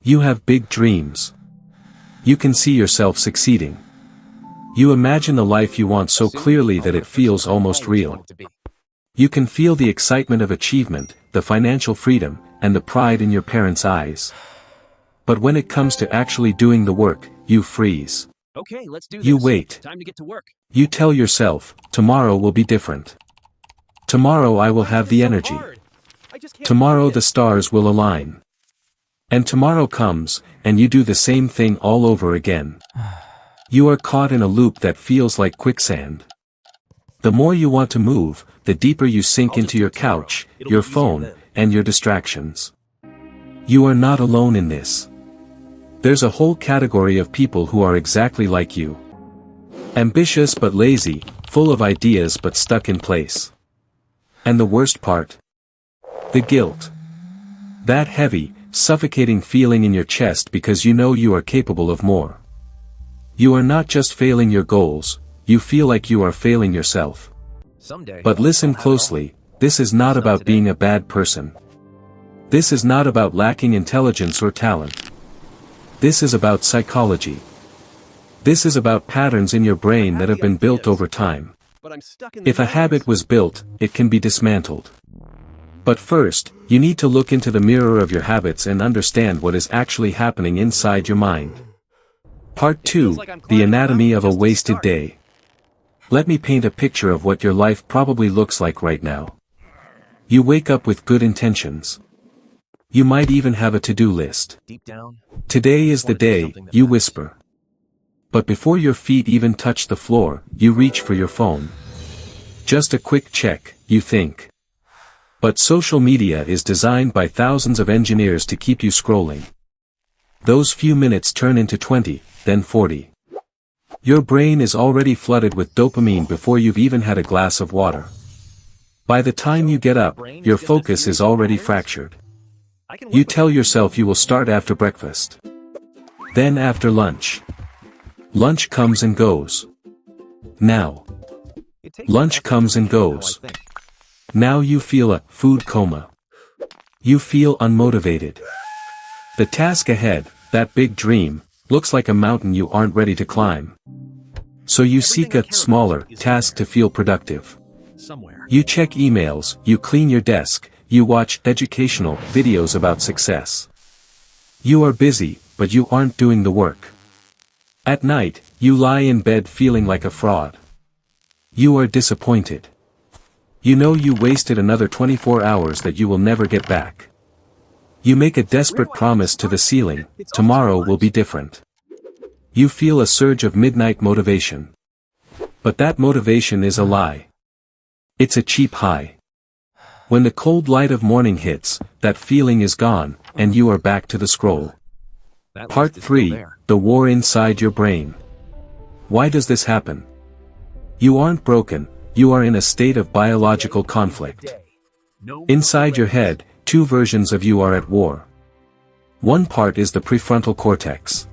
You have big dreams. You can see yourself succeeding. You imagine the life you want so clearly that it feels almost real. You can feel the excitement of achievement, the financial freedom, and the pride in your parents' eyes. But when it comes to actually doing the work, you freeze. Okay, let's do this. You wait. Time to get to work. You tell yourself, tomorrow will be different. Tomorrow I will have the energy. Tomorrow the stars will align. And tomorrow comes, and you do the same thing all over again. You are caught in a loop that feels like quicksand. The more you want to move, the deeper you sink into your couch, your phone, and your distractions. You are not alone in this. There's a whole category of people who are exactly like you. Ambitious but lazy, full of ideas but stuck in place. And the worst part? The guilt. That heavy, suffocating feeling in your chest because you know you are capable of more. You are not just failing your goals, you feel like you are failing yourself. But listen closely, this is not about being a bad person. This is not about lacking intelligence or talent. This is about psychology. This is about patterns in your brain that have been built over time. If a habit was built, it can be dismantled. But first, you need to look into the mirror of your habits and understand what is actually happening inside your mind. Part 2, The Anatomy of a Wasted Day. Let me paint a picture of what your life probably looks like right now. You wake up with good intentions. You might even have a to-do list. Today is the day, you whisper. But before your feet even touch the floor, you reach for your phone. Just a quick check, you think. But social media is designed by thousands of engineers to keep you scrolling. Those few minutes turn into 20, then 40. Your brain is already flooded with dopamine before you've even had a glass of water. By the time you get up, your focus is already fractured. You tell yourself you will start after breakfast. Then after lunch. Lunch comes and goes. Now. Lunch comes and goes. Now you feel a food coma. You feel unmotivated. The task ahead, that big dream, looks like a mountain you aren't ready to climb. So you seek a smaller task to feel productive. You check emails, you clean your desk, you watch educational videos about success. You are busy, but you aren't doing the work. At night, you lie in bed feeling like a fraud. You are disappointed. You know you wasted another 24 hours that you will never get back. You make a desperate promise to the ceiling, tomorrow will be different. You feel a surge of midnight motivation. But that motivation is a lie. It's a cheap high. When the cold light of morning hits, that feeling is gone, and you are back to the scroll. Part 3, The War Inside Your Brain. Why does this happen? You aren't broken, you are in a state of biological conflict. Inside your head, two versions of you are at war. One part is the prefrontal cortex.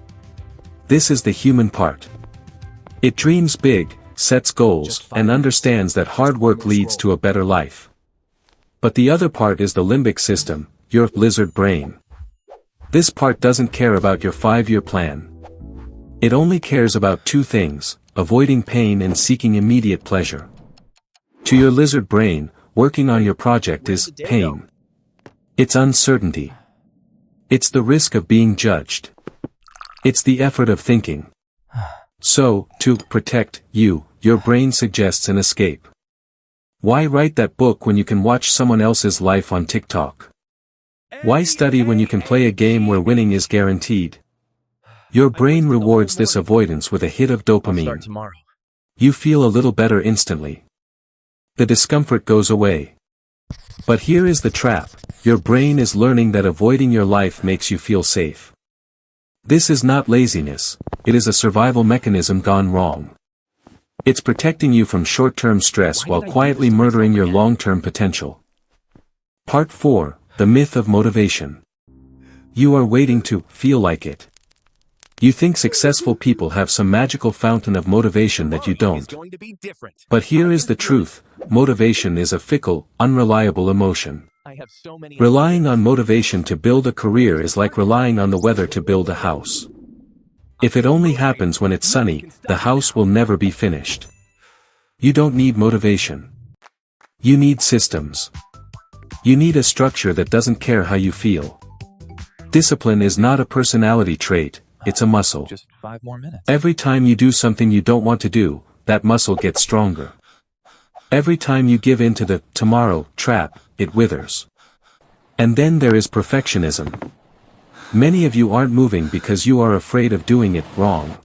This is the human part. It dreams big, sets goals, and understands that hard work leads to a better life. But the other part is the limbic system, your lizard brain. This part doesn't care about your 5-year plan. It only cares about two things, avoiding pain and seeking immediate pleasure. To your lizard brain, working on your project is pain. It's uncertainty. It's the risk of being judged. It's the effort of thinking. So, to protect you, your brain suggests an escape. Why write that book when you can watch someone else's life on TikTok? Why study when you can play a game where winning is guaranteed? Your brain rewards this avoidance with a hit of dopamine. You feel a little better instantly. The discomfort goes away. But here is the trap, your brain is learning that avoiding your life makes you feel safe. This is not laziness, it is a survival mechanism gone wrong. It's protecting you from short-term stress while quietly murdering your long-term potential. Part 4, The Myth of Motivation. You are waiting to feel like it. You think successful people have some magical fountain of motivation that you don't. But here is the truth, motivation is a fickle, unreliable emotion. Relying on motivation to build a career is like relying on the weather to build a house. If it only happens when it's sunny, the house will never be finished. You don't need motivation. You need systems. You need a structure that doesn't care how you feel. Discipline is not a personality trait, it's a muscle. Just 5 more minutes. Every time you do something you don't want to do, that muscle gets stronger. Every time you give in to the tomorrow trap, it withers. And then there is perfectionism. Many of you aren't moving because you are afraid of doing it wrong.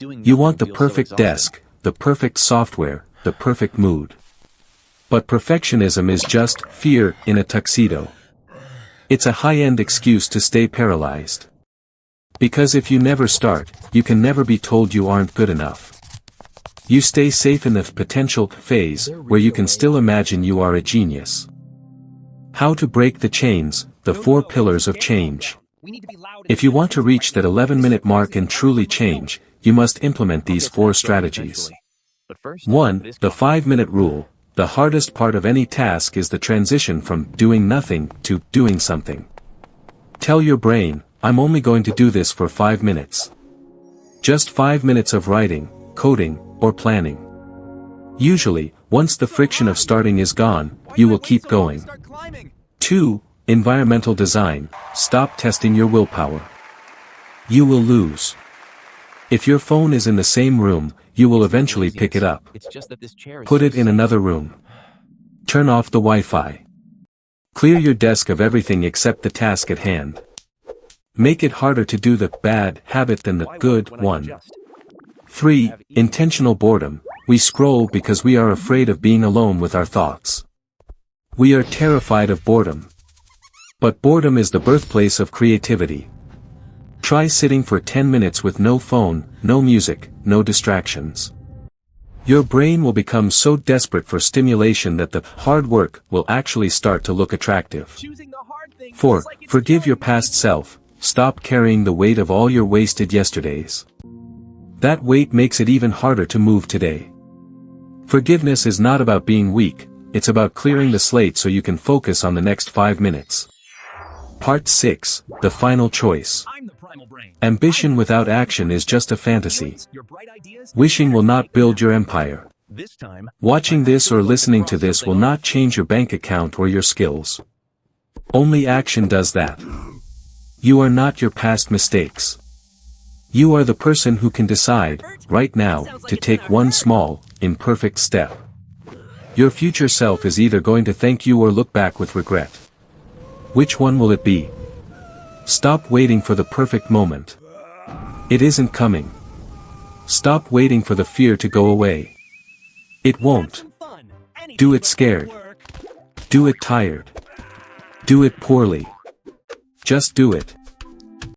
You want the perfect desk, the perfect software, the perfect mood. But perfectionism is just fear in a tuxedo. It's a high-end excuse to stay paralyzed. Because if you never start, you can never be told you aren't good enough. You stay safe in the potential phase, where you can still imagine you are a genius. How to break the chains, the 4 pillars of change. If you want to reach that 11-minute mark and truly change, you must implement these 4 strategies. 1. The 5-minute rule. The hardest part of any task is the transition from doing nothing to doing something. Tell your brain, I'm only going to do this for 5 minutes. Just 5 minutes of writing, coding, or planning. Usually, once the friction of starting is gone, you will keep going. 2. Environmental design. Stop testing your willpower. You will lose. If your phone is in the same room, you will eventually pick it up. Put it in another room. Turn off the Wi-Fi. Clear your desk of everything except the task at hand. Make it harder to do the bad habit than the good one. 3. Intentional boredom. We scroll because we are afraid of being alone with our thoughts. We are terrified of boredom. But boredom is the birthplace of creativity. Try sitting for 10 minutes with no phone, no music, no distractions. Your brain will become so desperate for stimulation that the hard work will actually start to look attractive. 4. Forgive your past self. Stop carrying the weight of all your wasted yesterdays. That weight makes it even harder to move today. Forgiveness is not about being weak, it's about clearing the slate so you can focus on the next 5 minutes. Part 6. The final choice. Ambition without action is just a fantasy. Wishing will not build your empire. Watching this or listening to this will not change your bank account or your skills. Only action does that. You are not your past mistakes. You are the person who can decide, right now, to take one small, imperfect step. Your future self is either going to thank you or look back with regret. Which one will it be? Stop waiting for the perfect moment. It isn't coming. Stop waiting for the fear to go away. It won't. Do it scared. Do it tired. Do it poorly. Just do it.